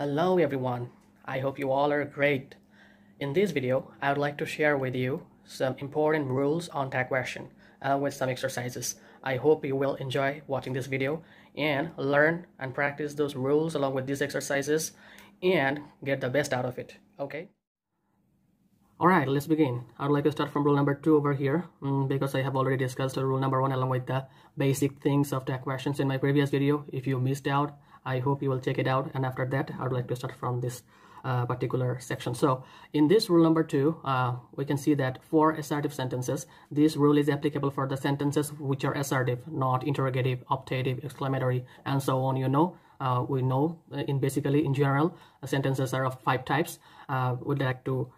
Hello everyone, I hope you all are great. In this video, I would like to share with you some important rules on tag question along with some exercises. I hope you will enjoy watching this video and learn and practice those rules along with these exercises and get the best out of it, okay? Alright, let's begin. I would like to start from rule number 2 over here because I have already discussed rule number 1 along with the basic things of tag questions in my previous video. If you missed out, I hope you will check it out, and after that I would like to start from this particular section. So in this rule number 2, we can see that for assertive sentences, this rule is applicable for the sentences which are assertive, not interrogative, optative, exclamatory, and so on. We know in general sentences are of 5 types. We'd like to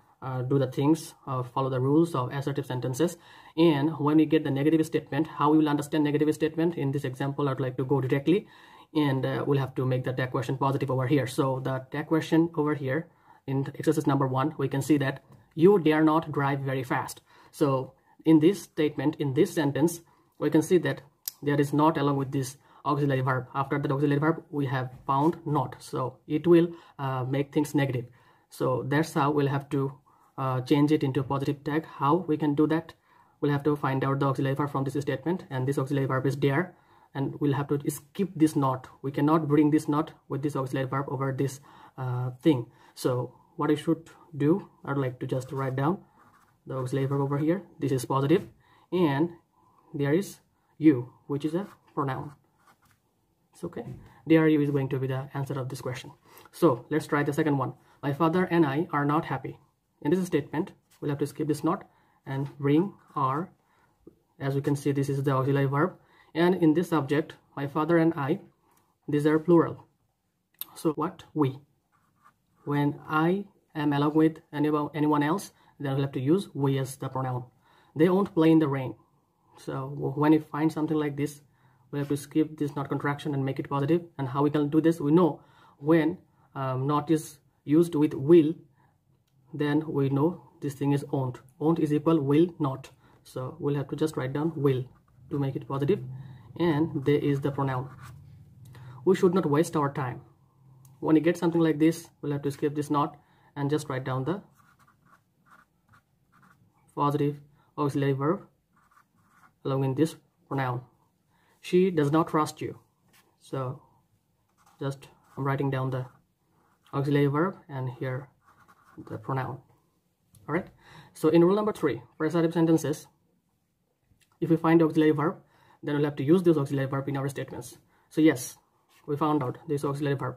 do the things, follow the rules of assertive sentences. And when we get the negative statement, how we will understand negative statement? In this example, I'd like to go directly, and we'll have to make the tag question positive over here. So the tag question over here in exercise number 1, we can see that you dare not drive very fast. So in this statement, in this sentence, we can see that there is not along with this auxiliary verb. After that auxiliary verb, we have found not, so it will make things negative. So that's how we'll have to change it into a positive tag. How we can do that? We'll have to find out the auxiliary verb from this statement, and this auxiliary verb is dare, and we'll have to skip this not. We cannot bring this not with this auxiliary verb over this thing. So what I should do, I'd like to just write down the auxiliary verb over here. This is positive, and there is you, which is a pronoun. It's okay. There you is going to be the answer of this question. So let's try the second one. My father and I are not happy. In this statement, we'll have to skip this not and bring are. As we can see, this is the auxiliary verb, and in this subject, my father and I, these are plural. So what? We. When I am along with anyone else, then we'll have to use we as the pronoun. They won't play in the rain. So when you find something like this, we have to skip this not contraction and make it positive. And how we can do this? We know when not is used with will, then we know this thing is won't. Won't is equal will not. So we'll have to just write down will to make it positive, and there is the pronoun. We should not waste our time. When you get something like this, we'll have to skip this not and just write down the positive auxiliary verb along with this pronoun. She does not trust you. So just I'm writing down the auxiliary verb and here the pronoun. All right. So in rule number 3, for assertive sentences, if we find the auxiliary verb, then we'll have to use this auxiliary verb in our statements. So yes, we found out this auxiliary verb,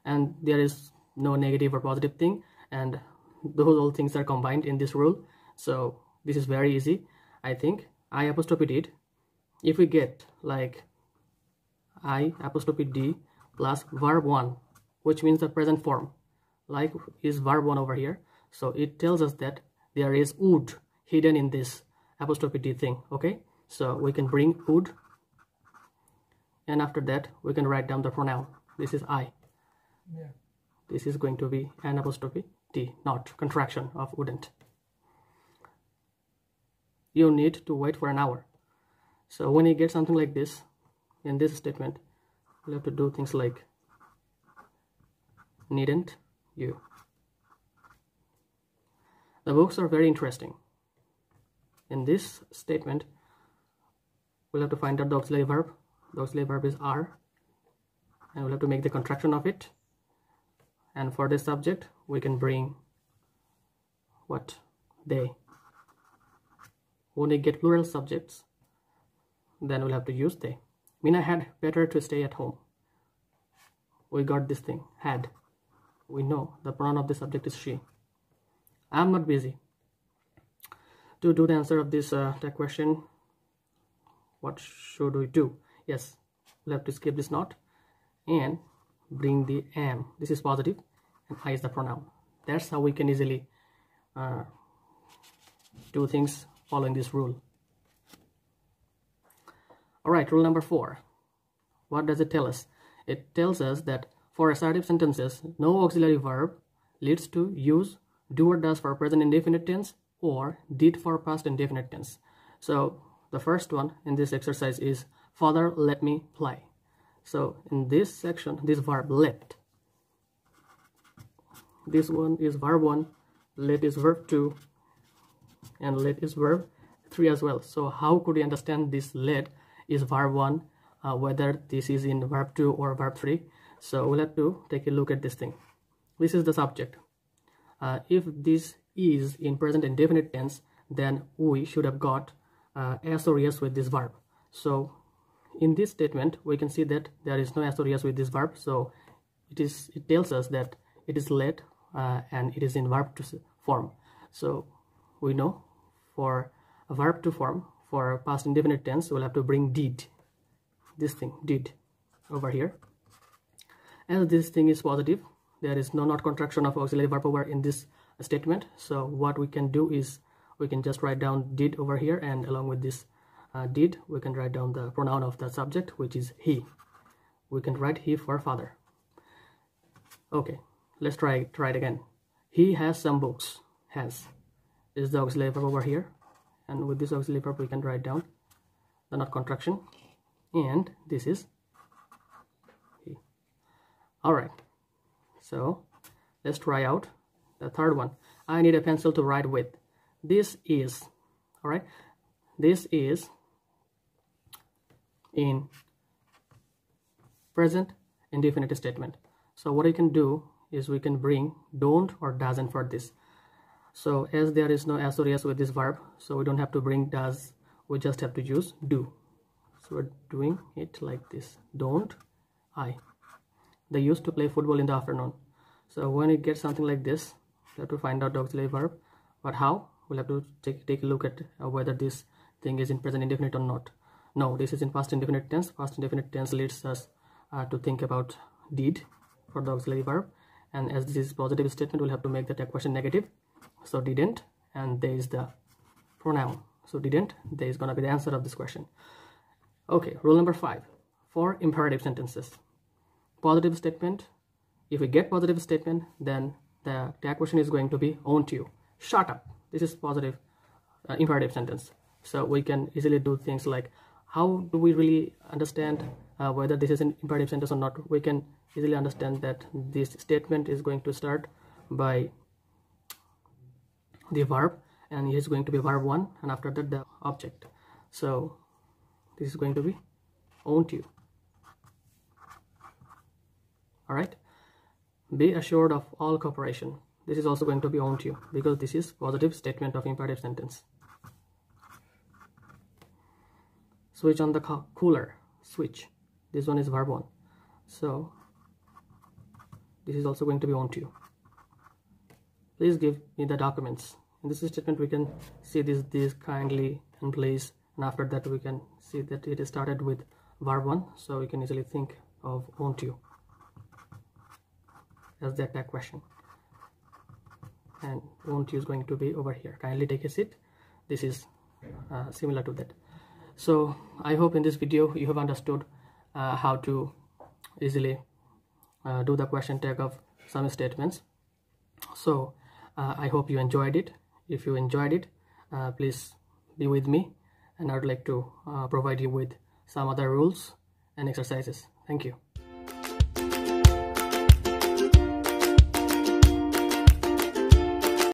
and there is no negative or positive thing, and those all things are combined in this rule. So this is very easy. I think I apostrophe did. If we get like I apostrophe D plus verb 1, which means the present form, like is verb 1 over here. So it tells us that there is would hidden in this apostrophe D thing. Okay, so we can bring would, and after that we can write down the pronoun. This is I. Yeah. This is going to be an apostrophe D, not contraction of wouldn't. You need to wait for an hour. So when you get something like this in this statement, you have to do things like needn't you. The books are very interesting. In this statement, we'll have to find out the auxiliary verb. The auxiliary verb is are, and we'll have to make the contraction of it. And for this subject, we can bring what? They. When we get plural subjects, then we'll have to use they. Mina had better to stay at home. We got this thing, had. We know the pronoun of the subject is she. I'm not busy. To do the answer of this tag question, what should we do? Yes, we'll have to skip this not and bring the am. This is positive and I is the pronoun. That's how we can easily do things following this rule. Alright, rule number 4. What does it tell us? It tells us that for assertive sentences, no auxiliary verb leads to use do or does for present indefinite tense or did for past indefinite tense. So the first one in this exercise is father let me play. So in this section, this verb let this one is verb 1, let is verb 2, and let is verb 3 as well. So how could we understand this let is verb 1, whether this is in verb 2 or verb 3? So we'll have to take a look at this thing. This is the subject. If this is in present indefinite tense, then we should have got s or es with this verb. So in this statement we can see that there is no s or es with this verb, so it tells us that it is let and it is in verb 2 form. So we know for a verb 2 form, for past indefinite tense, we'll have to bring did, this thing did over here. As this thing is positive, there is no not contraction of auxiliary verb over in this statement, so what we can do is we can just write down did over here, and along with this did we can write down the pronoun of the subject, which is he. We can write he for father. Okay, let's try it again. He has some books. Has is the auxiliary verb over here, and with this auxiliary verb we can write down the not contraction, and this is he. All right, so let's try out the third one. I need a pencil to write with. This is, all right, this is in present indefinite statement. So what we can do is we can bring don't or doesn't for this. So as there is no s or es with this verb, so we don't have to bring does, we just have to use do. So we're doing it like this. Don't I. They used to play football in the afternoon. So when you get something like this, you have to find out the auxiliary verb. But how? We'll have to take a look at whether this thing is in present indefinite or not. No, this is in past indefinite tense. Past indefinite tense leads us to think about did for the auxiliary verb, and as this is positive statement, we'll have to make that question negative. So didn't, and there is the pronoun. So didn't, there is going to be the answer of this question. Okay, rule number 5 for imperative sentences. Positive statement, if we get positive statement, then the tag question is going to be won't you. Shut up. This is positive imperative sentence. So we can easily do things like, how do we really understand whether this is an imperative sentence or not? We can easily understand that this statement is going to start by the verb, and it is going to be verb 1, and after that the object. So this is going to be won't you. All right, be assured of all cooperation. This is also going to be won't you, because this is positive statement of imperative sentence. Switch on the cooler. Switch. This one is verb 1. So this is also going to be won't you. Please give me the documents. In this statement we can see this kindly and please, and after that we can see that it is started with verb 1, so we can easily think of won't you as the tag question, and won't you is going to be over here. Kindly take a seat. This is similar to that. So I hope in this video you have understood how to easily do the question tag of some statements. So I hope you enjoyed it. If you enjoyed it, please be with me, and I would like to provide you with some other rules and exercises. Thank you.